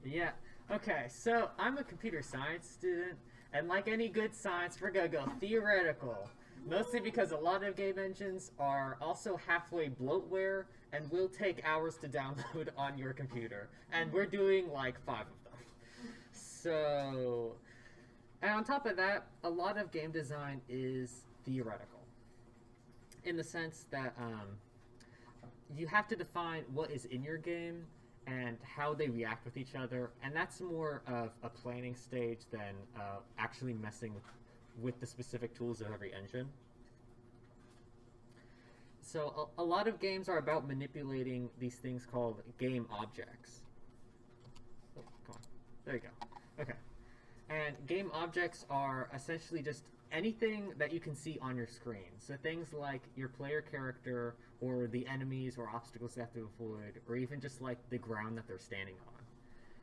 Yeah. Okay, so I'm a computer science student, and like any good science, we're gonna go theoretical. Mostly because a lot of game engines are also halfway bloatware and will take hours to download on your computer. And we're doing like 5 of them. So, and on top of that, a lot of game design is theoretical. In the sense that you have to define what is in your game and how they react with each other, and that's more of a planning stage than actually messing with the specific tools of every engine. So a lot of games are about manipulating these things called game objects. Oh, come on. There you go. Okay. And game objects are essentially just anything that you can see on your screen. So things like your player character, or the enemies or obstacles they have to avoid, or even just like the ground that they're standing on.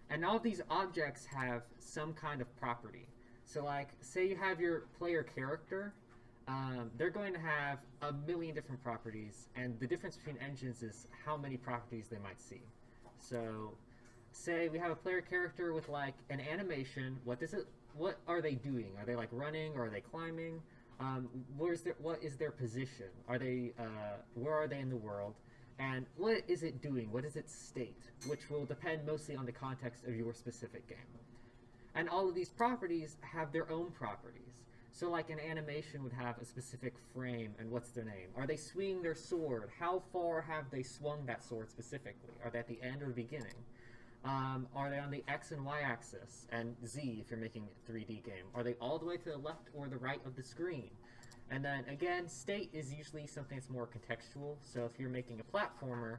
And all of these objects have some kind of property. So like, say you have your player character, they're going to have a million different properties, and the difference between engines is how many properties they might see. So say we have a player character with like an animation. What are they doing? Are they like running, or are they climbing? What is their position? Where are they in the world? And what is it doing? What is its state? Which will depend mostly on the context of your specific game. And all of these properties have their own properties. So like an animation would have a specific frame, and what's their name? Are they swinging their sword? How far have they swung that sword specifically? Are they at the end or the beginning? Are they on the X and Y axis, and Z if you're making a 3D game? Are they all the way to the left or the right of the screen? And then again, state is usually something that's more contextual. So if you're making a platformer,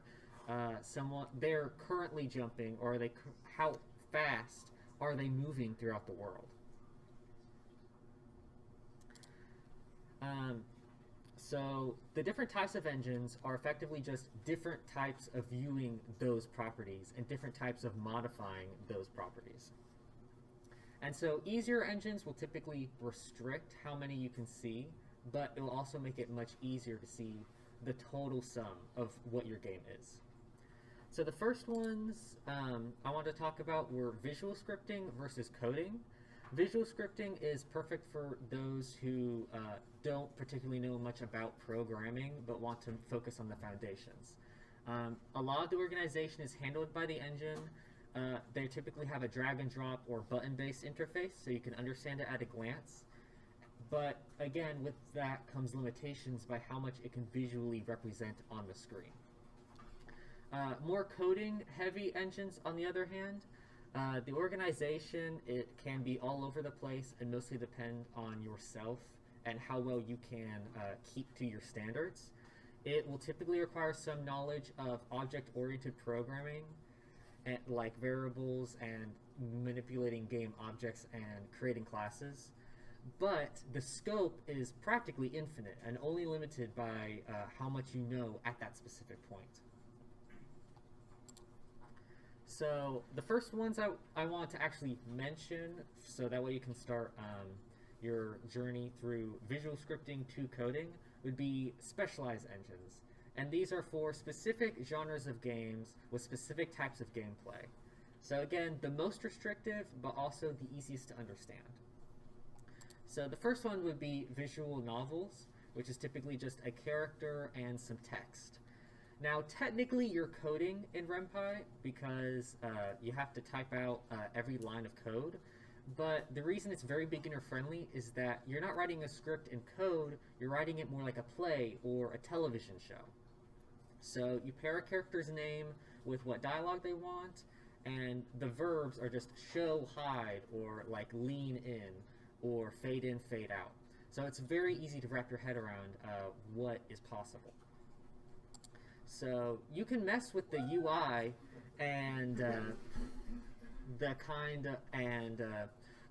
they're currently jumping, or how fast are they moving throughout the world? So the different types of engines are effectively just different types of viewing those properties and different types of modifying those properties. And so easier engines will typically restrict how many you can see, but it will also make it much easier to see the total sum of what your game is. So the first ones I want to talk about were visual scripting versus coding. Visual scripting is perfect for those who don't particularly know much about programming but want to focus on the foundations. A lot of the organization is handled by the engine. They typically have a drag and drop or button-based interface, so you can understand it at a glance. But again, with that comes limitations by how much it can visually represent on the screen. More coding-heavy engines, on the other hand, the organization, it can be all over the place and mostly depend on yourself and how well you can keep to your standards. It will typically require some knowledge of object-oriented programming, and, like variables and manipulating game objects and creating classes. But the scope is practically infinite and only limited by how much you know at that specific point. So the first ones I want to actually mention, so that way you can start your journey through visual scripting to coding, would be specialized engines. And these are for specific genres of games with specific types of gameplay. So again, the most restrictive, but also the easiest to understand. So the first one would be visual novels, which is typically just a character and some text. Now, technically, you're coding in Renpy because you have to type out every line of code. But the reason it's very beginner-friendly is that you're not writing a script in code, you're writing it more like a play or a television show. So you pair a character's name with what dialogue they want, and the verbs are just show, hide, or like lean in, or fade in, fade out. So it's very easy to wrap your head around what is possible. So you can mess with the UI and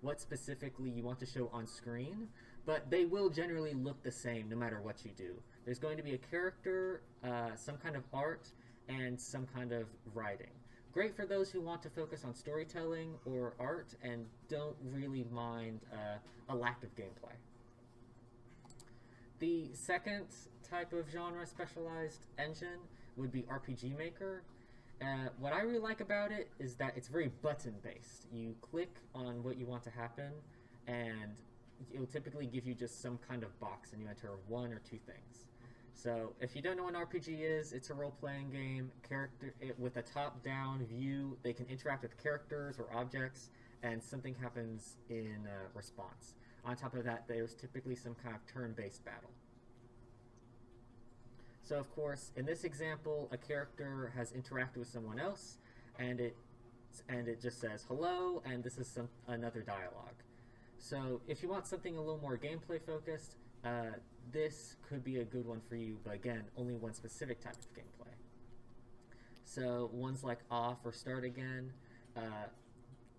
what specifically you want to show on screen, but they will generally look the same no matter what you do. There's going to be a character, some kind of art, and some kind of writing. Great for those who want to focus on storytelling or art and don't really mind a lack of gameplay. The second type of genre specialized engine would be RPG Maker. What I really like about it is that it's very button-based. You click on what you want to happen, and it'll typically give you just some kind of box, and you enter one or two things. So if you don't know what an RPG is, it's a role-playing game. With a top-down view, they can interact with characters or objects, and something happens in response. On top of that, there's typically some kind of turn-based battle. So of course, in this example, a character has interacted with someone else, and it just says hello, and this is another dialogue. So if you want something a little more gameplay focused, this could be a good one for you, but again, only one specific type of gameplay. So ones like off or start again,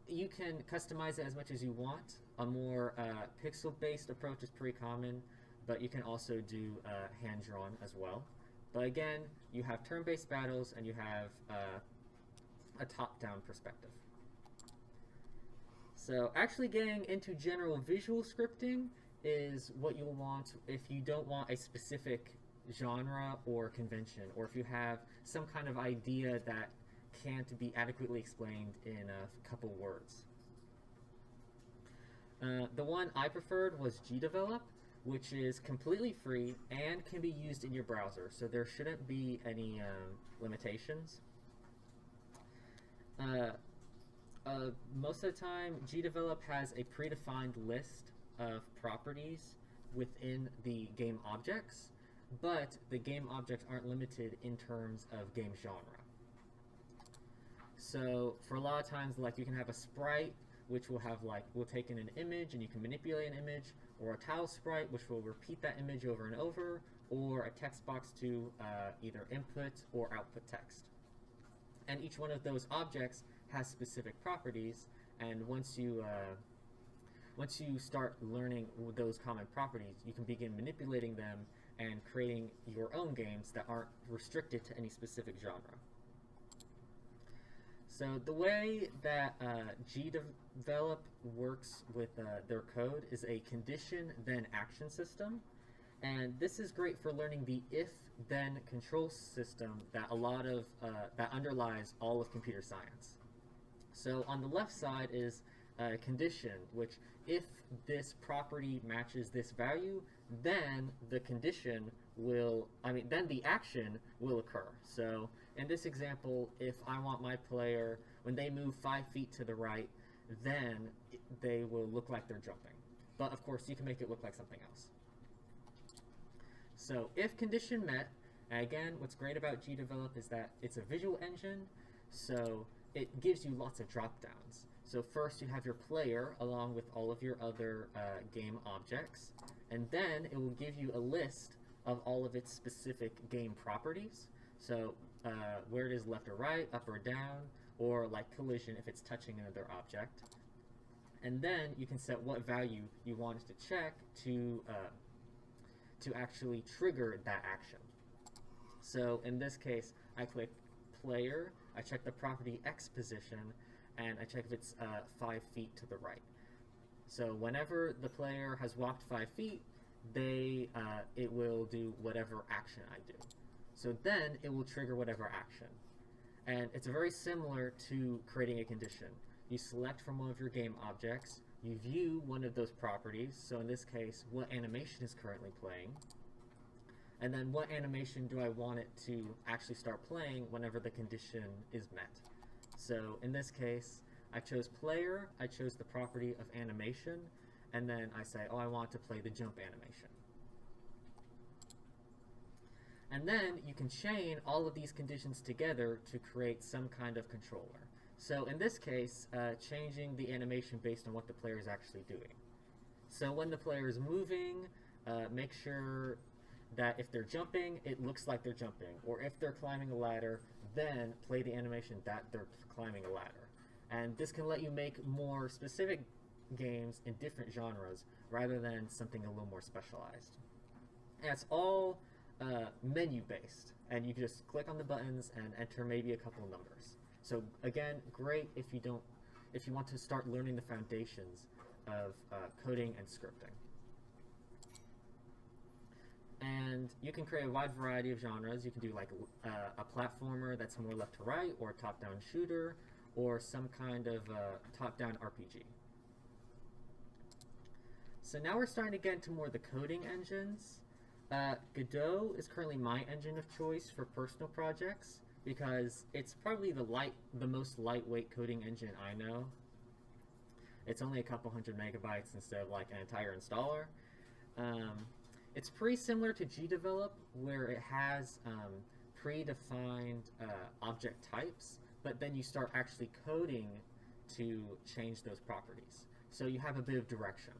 you can customize it as much as you want. A more pixel-based approach is pretty common, but you can also do hand-drawn as well. But again, you have turn-based battles and you have a top-down perspective. So actually getting into general visual scripting is what you'll want if you don't want a specific genre or convention, or if you have some kind of idea that can't be adequately explained in a couple words. The one I preferred was Gdevelop, which is completely free and can be used in your browser, so there shouldn't be any limitations. Most of the time, Gdevelop has a predefined list of properties within the game objects, but the game objects aren't limited in terms of game genre. So for a lot of times, like, you can have a sprite which will have, like, will take in an image and you can manipulate an image, or a tile sprite which will repeat that image over and over, or a text box to either input or output text. And each one of those objects has specific properties, and once you start learning those common properties, you can begin manipulating them and creating your own games that aren't restricted to any specific genre. So the way that Gdevelop works with their code is a condition then action system, and this is great for learning the if-then control system that that underlies all of computer science. So on the left side is a condition, which if this property matches this value, then the condition will, then the action will occur. So in this example, if I want my player, when they move 5 feet to the right, then they will look like they're jumping. But of course, you can make it look like something else. So if condition met, and again, what's great about Gdevelop is that it's a visual engine, so it gives you lots of drop-downs. So first you have your player along with all of your other game objects, and then it will give you a list of all of its specific game properties. So where it is left or right, up or down, or like collision if it's touching another object. And then you can set what value you want it to check to actually trigger that action. So in this case, I click player, I check the property X position, and I check if it's 5 feet to the right. So whenever the player has walked 5 feet, it will do whatever action I do. So then it will trigger whatever action. And it's very similar to creating a condition. You select from one of your game objects, you view one of those properties, so in this case, what animation is currently playing, and then what animation do I want it to actually start playing whenever the condition is met. So in this case, I chose player, I chose the property of animation, and then I say, oh, I want to play the jump animation. And then you can chain all of these conditions together to create some kind of controller. So in this case, changing the animation based on what the player is actually doing. So when the player is moving, make sure that if they're jumping, it looks like they're jumping. Or if they're climbing a ladder, then play the animation that they're climbing a ladder. And this can let you make more specific games in different genres rather than something a little more specialized. And it's all menu-based, and you can just click on the buttons and enter maybe a couple numbers. So again, great if you want to start learning the foundations of coding and scripting. And you can create a wide variety of genres. You can do like a platformer that's more left to right, or a top-down shooter, or some kind of top-down RPG. So now we're starting to get into more of the coding engines. Godot is currently my engine of choice for personal projects because it's probably the most lightweight coding engine I know. It's only a couple hundred megabytes instead of like an entire installer. It's pretty similar to Gdevelop, where it has predefined object types, but then you start actually coding to change those properties. So you have a bit of direction.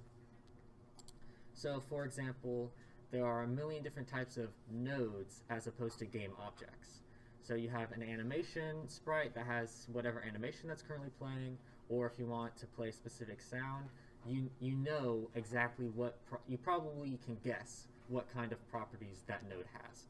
So for example, there are a million different types of nodes as opposed to game objects. So you have an animation sprite that has whatever animation that's currently playing, or if you want to play a specific sound, you know exactly what, you probably can guess what kind of properties that node has.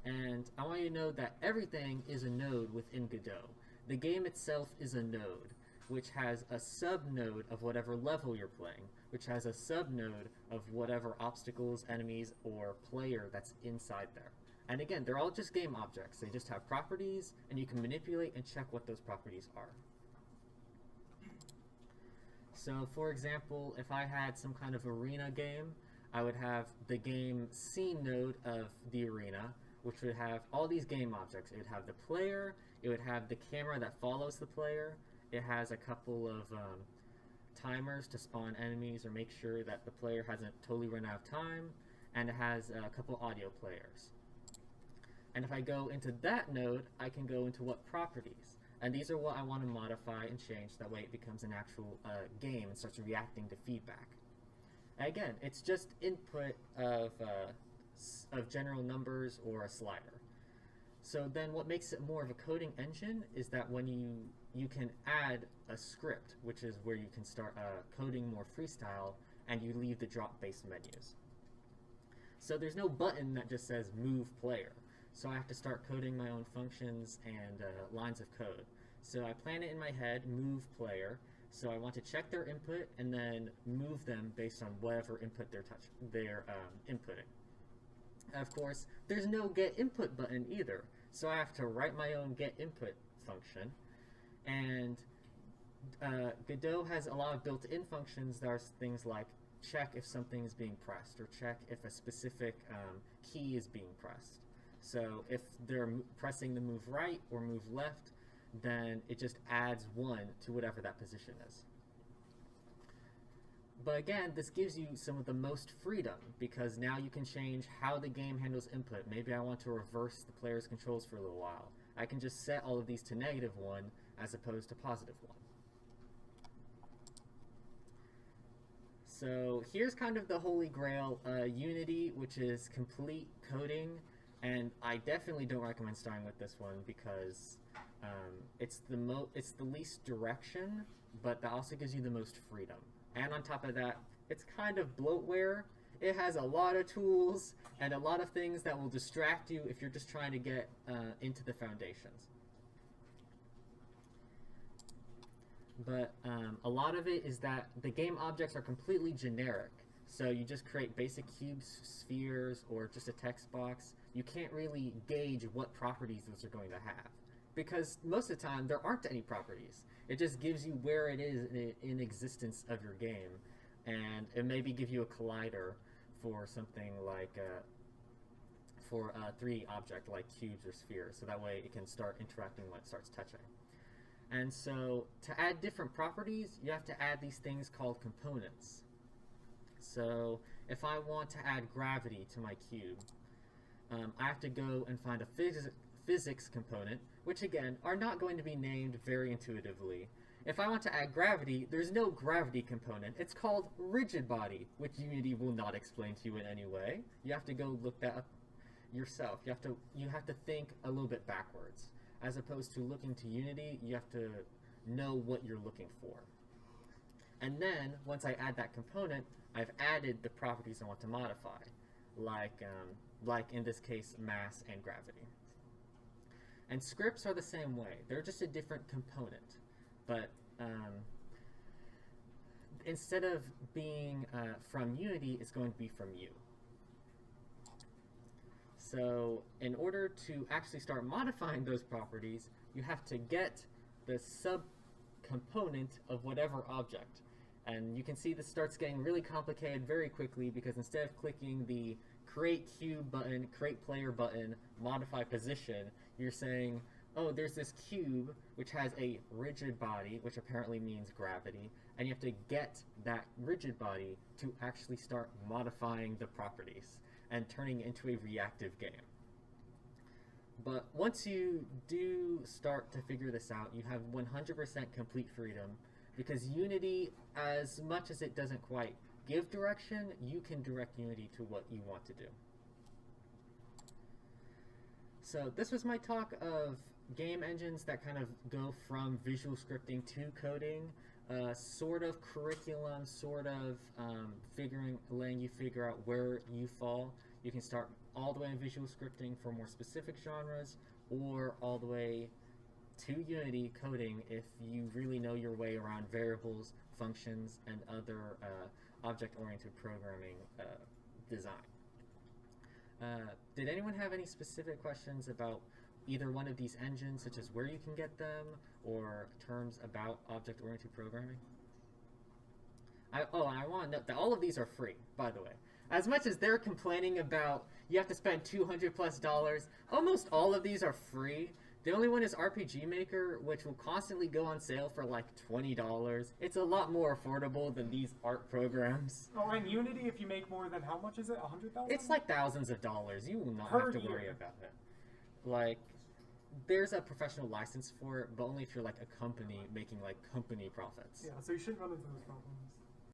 And I want you to know that everything is a node within Godot. The game itself is a node, which has a sub-node of whatever level you're playing, which has a sub-node of whatever obstacles, enemies, or player that's inside there. And again, they're all just game objects. They just have properties, and you can manipulate and check what those properties are. So, for example, if I had some kind of arena game, I would have the game scene node of the arena, which would have all these game objects. It would have the player, it would have the camera that follows the player, it has a couple of timers to spawn enemies or make sure that the player hasn't totally run out of time, and it has a couple audio players. And if I go into that node, I can go into what properties. And these are what I want to modify and change, that way it becomes an actual game and starts reacting to feedback. And again, it's just input of general numbers or a slider. So then what makes it more of a coding engine is that when you can add a script, which is where you can start coding more freestyle, and you leave the drop-based menus. So there's no button that just says move player. So I have to start coding my own functions and lines of code. So I plan it in my head, move player. So I want to check their input and then move them based on whatever input they're inputting. Of course, there's no get input button either. So I have to write my own get input function. And Godot has a lot of built-in functions that are things like check if something is being pressed, or check if a specific key is being pressed. So if they're pressing the move right or move left, then it just adds 1 to whatever that position is. But again, this gives you some of the most freedom, because now you can change how the game handles input. Maybe I want to reverse the player's controls for a little while. I can just set all of these to -1 as opposed to +1. So here's kind of the holy grail, Unity, which is complete coding. And I definitely don't recommend starting with this one because it's the least direction, but that also gives you the most freedom. And on top of that, it's kind of bloatware. It has a lot of tools and a lot of things that will distract you if you're just trying to get into the foundations. But a lot of it is that the game objects are completely generic. So you just create basic cubes, spheres, or just a text box. You can't really gauge what properties those are going to have, because most of the time there aren't any properties. It just gives you where it is in existence of your game, and it maybe give you a collider for something like for a 3D object like cubes or spheres, so that way it can start interacting when it starts touching. And so to add different properties, you have to add these things called components. So if I want to add gravity to my cube, I have to go and find a physics component, which again are not going to be named very intuitively. If I want to add gravity, there's no gravity component. It's called rigid body, which Unity will not explain to you in any way. You have to go look that up yourself. You have to think a little bit backwards. As opposed to looking to Unity, you have to know what you're looking for. And then, once I add that component, I've added the properties I want to modify, like in this case, mass and gravity. And scripts are the same way. They're just a different component. But instead of being from Unity, it's going to be from you. So in order to actually start modifying those properties, you have to get the subcomponent of whatever object. And you can see this starts getting really complicated very quickly because instead of clicking the create cube button, create player button, modify position, you're saying, oh, there's this cube which has a rigid body, which apparently means gravity, and you have to get that rigid body to actually start modifying the properties and turning it into a reactive game. But once you do start to figure this out, you have 100% complete freedom, because Unity, as much as it doesn't quite give direction, you can direct Unity to what you want to do. So this was my talk of game engines that kind of go from visual scripting to coding, sort of curriculum, sort of letting you figure out where you fall. You can start all the way in visual scripting for more specific genres, or all the way to Unity coding if you really know your way around variables, functions, and other object-oriented programming design. Did anyone have any specific questions about either one of these engines, such as where you can get them, or terms about object-oriented programming? I want to note that all of these are free, by the way. As much as they're complaining about you have to spend $200+, almost all of these are free. The only one is RPG Maker, which will constantly go on sale for like $20. It's a lot more affordable than these art programs. Oh, and Unity, if you make more than how much is it? 100,000? It's like thousands of dollars. You will not Per have to year. worry about it. Like, there's a professional license for it, but only if you're like a company making like company profits. Yeah, so you shouldn't run into those problems.